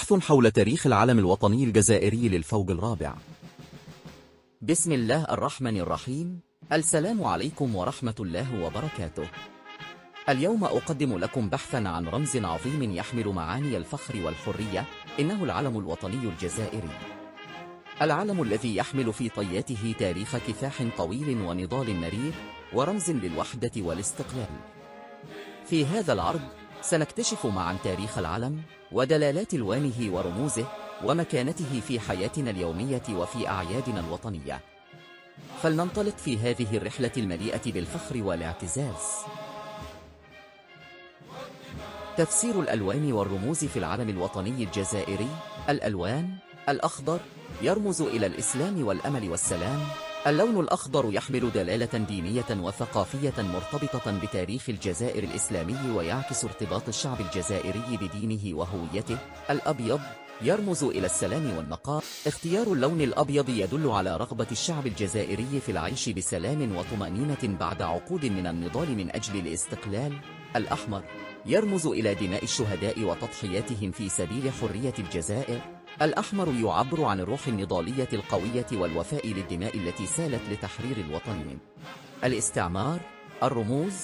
بحث حول تاريخ العلم الوطني الجزائري للفوج الرابع. بسم الله الرحمن الرحيم. السلام عليكم ورحمة الله وبركاته. اليوم أقدم لكم بحثا عن رمز عظيم يحمل معاني الفخر والحرية، إنه العلم الوطني الجزائري. العلم الذي يحمل في طياته تاريخ كفاح طويل ونضال مرير، ورمز للوحدة والاستقلال. في هذا العرض سنكتشف معا تاريخ العلم ودلالات ألوانه ورموزه ومكانته في حياتنا اليومية وفي أعيادنا الوطنية. فلننطلق في هذه الرحلة المليئة بالفخر والاعتزاز. تفسير الألوان والرموز في العلم الوطني الجزائري. الألوان: الأخضر يرمز إلى الإسلام والأمل والسلام. اللون الأخضر يحمل دلالة دينية وثقافية مرتبطة بتاريخ الجزائر الإسلامي ويعكس ارتباط الشعب الجزائري بدينه وهويته. الأبيض يرمز إلى السلام والنقاء. اختيار اللون الأبيض يدل على رغبة الشعب الجزائري في العيش بسلام وطمأنينة بعد عقود من النضال من أجل الاستقلال. الأحمر يرمز إلى دماء الشهداء وتضحياتهم في سبيل حرية الجزائر. الأحمر يعبر عن الروح النضالية القوية والوفاء للدماء التي سالت لتحرير الوطن من الاستعمار. الرموز: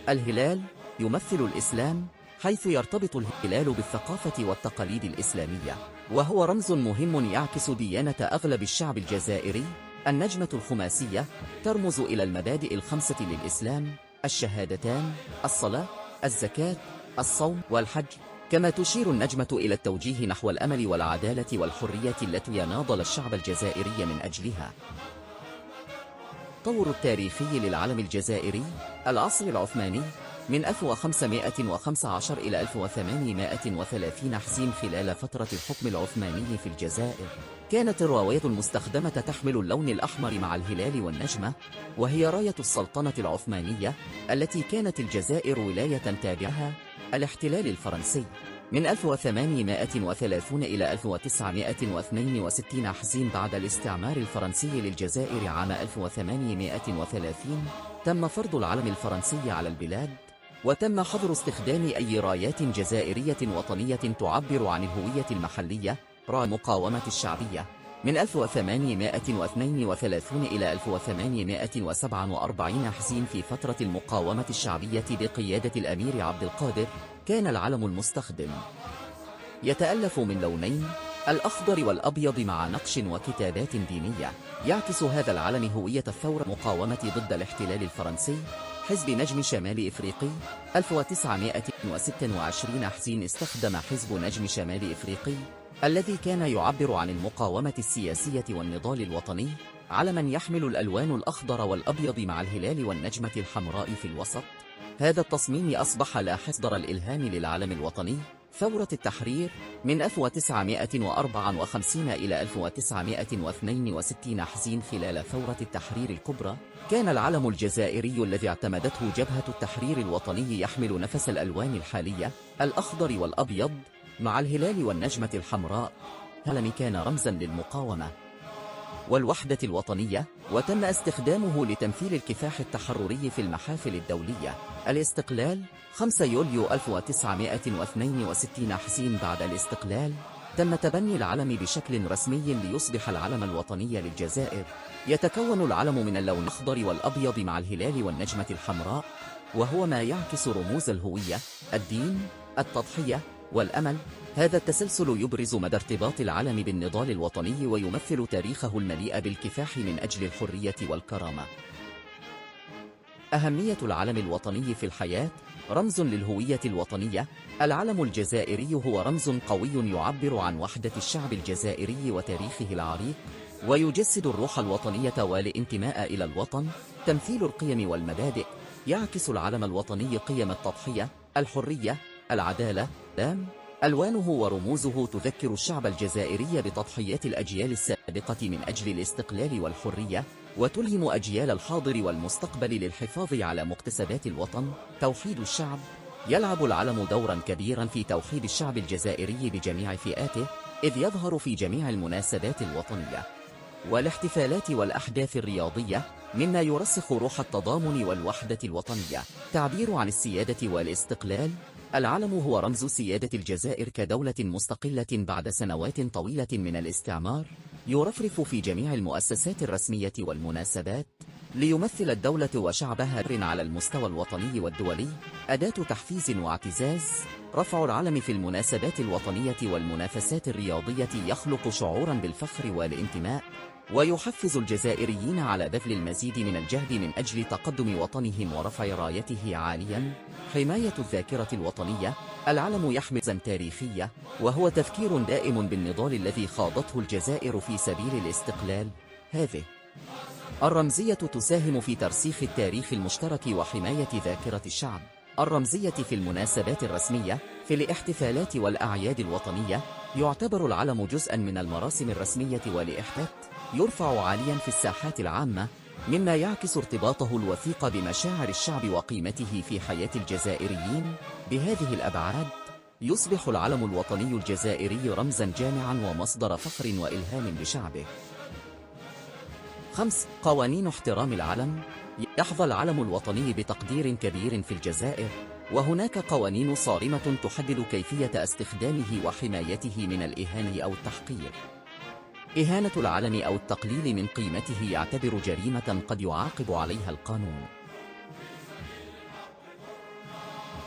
الهلال يمثل الإسلام، حيث يرتبط الهلال بالثقافة والتقاليد الإسلامية، وهو رمز مهم يعكس ديانة أغلب الشعب الجزائري. النجمة الخماسية ترمز إلى المبادئ الخمسة للإسلام: الشهادتان، الصلاة، الزكاة، الصوم والحج. كما تشير النجمة إلى التوجيه نحو الأمل والعدالة والحرية التي يناضل الشعب الجزائري من أجلها. طور التاريخي للعلم الجزائري. العصر العثماني من 1515 إلى 1830 حزين. خلال فترة الحكم العثماني في الجزائر كانت الراية المستخدمة تحمل اللون الأحمر مع الهلال والنجمة، وهي راية السلطنة العثمانية التي كانت الجزائر ولاية تابعها. الاحتلال الفرنسي من 1830 إلى 1962 حزين. بعد الاستعمار الفرنسي للجزائر عام 1830 تم فرض العلم الفرنسي على البلاد، وتم حظر استخدام أي رايات جزائرية وطنية تعبر عن الهوية المحلية. مقاومة الشعبية من 1832 إلى 1847 حزين. في فترة المقاومة الشعبية بقيادة الأمير عبد القادر كان العلم المستخدم يتألف من لونين: الأخضر والأبيض، مع نقش وكتابات دينية. يعكس هذا العلم هوية الثورة المقاومة ضد الاحتلال الفرنسي. حزب نجم شمال إفريقي 1926 حزين. استخدم حزب نجم شمال إفريقي الذي كان يعبر عن المقاومة السياسية والنضال الوطني علماً يحمل الألوان الأخضر والأبيض مع الهلال والنجمة الحمراء في الوسط. هذا التصميم أصبح مصدر الإلهام للعلم الوطني. ثورة التحرير من 1954 إلى 1962 حزين. خلال ثورة التحرير الكبرى كان العلم الجزائري الذي اعتمدته جبهة التحرير الوطني يحمل نفس الألوان الحالية: الأخضر والأبيض مع الهلال والنجمة الحمراء. العلم كان رمزاً للمقاومة والوحدة الوطنية، وتم استخدامه لتمثيل الكفاح التحرري في المحافل الدولية. الاستقلال 5 يوليو 1962 حزين. بعد الاستقلال تم تبني العلم بشكل رسمي ليصبح العلم الوطني للجزائر. يتكون العلم من اللون الأخضر والأبيض مع الهلال والنجمة الحمراء، وهو ما يعكس رموز الهوية، الدين، التضحية والأمل. هذا التسلسل يبرز مدى ارتباط العلم بالنضال الوطني ويمثل تاريخه المليء بالكفاح من أجل الحرية والكرامة. أهمية العلم الوطني في الحياة. رمز للهوية الوطنية. العلم الجزائري هو رمز قوي يعبر عن وحدة الشعب الجزائري وتاريخه العريق، ويجسد الروح الوطنية والانتماء إلى الوطن. تمثيل القيم والمبادئ. يعكس العلم الوطني قيم التضحية، الحرية، العدالة. ألوانه ورموزه تذكر الشعب الجزائري بتضحيات الأجيال السابقة من أجل الاستقلال والحرية، وتلهم أجيال الحاضر والمستقبل للحفاظ على مكتسبات الوطن. توحيد الشعب. يلعب العلم دورا كبيرا في توحيد الشعب الجزائري بجميع فئاته، إذ يظهر في جميع المناسبات الوطنية والاحتفالات والأحداث الرياضية، مما يرسخ روح التضامن والوحدة الوطنية. تعبير عن السيادة والاستقلال. العلم هو رمز سيادة الجزائر كدولة مستقلة بعد سنوات طويلة من الاستعمار، يرفرف في جميع المؤسسات الرسمية والمناسبات، ليمثل الدولة وشعبها على المستوى الوطني والدولي، أداة تحفيز واعتزاز. رفع العلم في المناسبات الوطنية والمنافسات الرياضية يخلق شعورا بالفخر والانتماء، ويحفز الجزائريين على بذل المزيد من الجهد من أجل تقدم وطنهم ورفع رايته عاليا. حماية الذاكرة الوطنية. العلم يحمل رمزا تاريخية، وهو تذكير دائم بالنضال الذي خاضته الجزائر في سبيل الاستقلال. هذه الرمزية تساهم في ترسيخ التاريخ المشترك وحماية ذاكرة الشعب. الرمزية في المناسبات الرسمية. في الاحتفالات والأعياد الوطنية يعتبر العلم جزءا من المراسم الرسمية والإحتات، يرفع عاليا في الساحات العامة، مما يعكس ارتباطه الوثيق بمشاعر الشعب وقيمته في حياة الجزائريين. بهذه الأبعاد يصبح العلم الوطني الجزائري رمزا جامعا ومصدر فخر وإلهام لشعبه. 5. قوانين احترام العلم. يحظى العلم الوطني بتقدير كبير في الجزائر، وهناك قوانين صارمة تحدد كيفية استخدامه وحمايته من الإهانة أو التحقير. إهانة العلم أو التقليل من قيمته يعتبر جريمة قد يعاقب عليها القانون.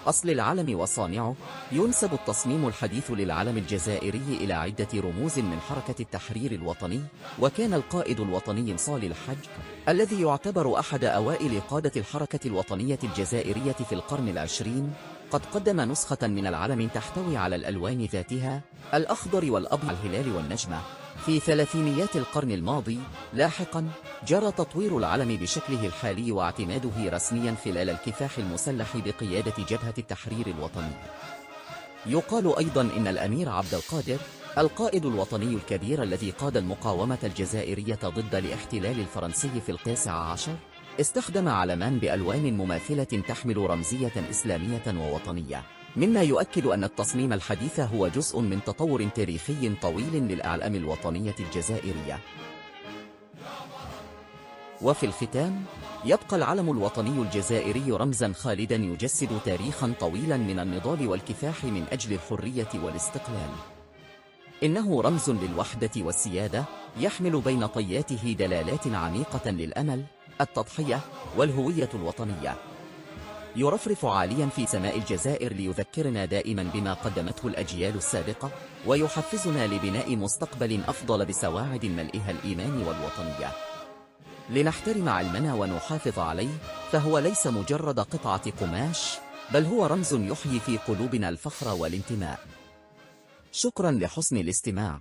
أصل العلم وصانعه. ينسب التصميم الحديث للعلم الجزائري إلى عدة رموز من حركة التحرير الوطني، وكان القائد الوطني صالح الحج، الذي يعتبر أحد أوائل قادة الحركة الوطنية الجزائرية في القرن العشرين، قد قدم نسخة من العلم تحتوي على الألوان ذاتها، الأخضر والأبيض، الهلال والنجمة، في ثلاثينيات القرن الماضي. لاحقا جرى تطوير العلم بشكله الحالي واعتماده رسميا خلال الكفاح المسلح بقيادة جبهة التحرير الوطني. يقال أيضا إن الأمير عبد القادر، القائد الوطني الكبير الذي قاد المقاومة الجزائرية ضد الاحتلال الفرنسي في 19 استخدم علمان بألوان مماثلة تحمل رمزية إسلامية ووطنية، مما يؤكد أن التصميم الحديث هو جزء من تطور تاريخي طويل للأعلام الوطنية الجزائرية. وفي الختام، يبقى العلم الوطني الجزائري رمزا خالدا يجسد تاريخا طويلا من النضال والكفاح من أجل الحرية والاستقلال. إنه رمز للوحدة والسيادة، يحمل بين طياته دلالات عميقة للأمل، التضحية، والهوية الوطنية. يرفرف عاليا في سماء الجزائر ليذكرنا دائما بما قدمته الأجيال السابقة، ويحفزنا لبناء مستقبل أفضل بسواعد ملئها الإيمان والوطنية. لنحترم علمنا ونحافظ عليه، فهو ليس مجرد قطعة قماش، بل هو رمز يحيي في قلوبنا الفخر والانتماء. شكرا لحسن الاستماع.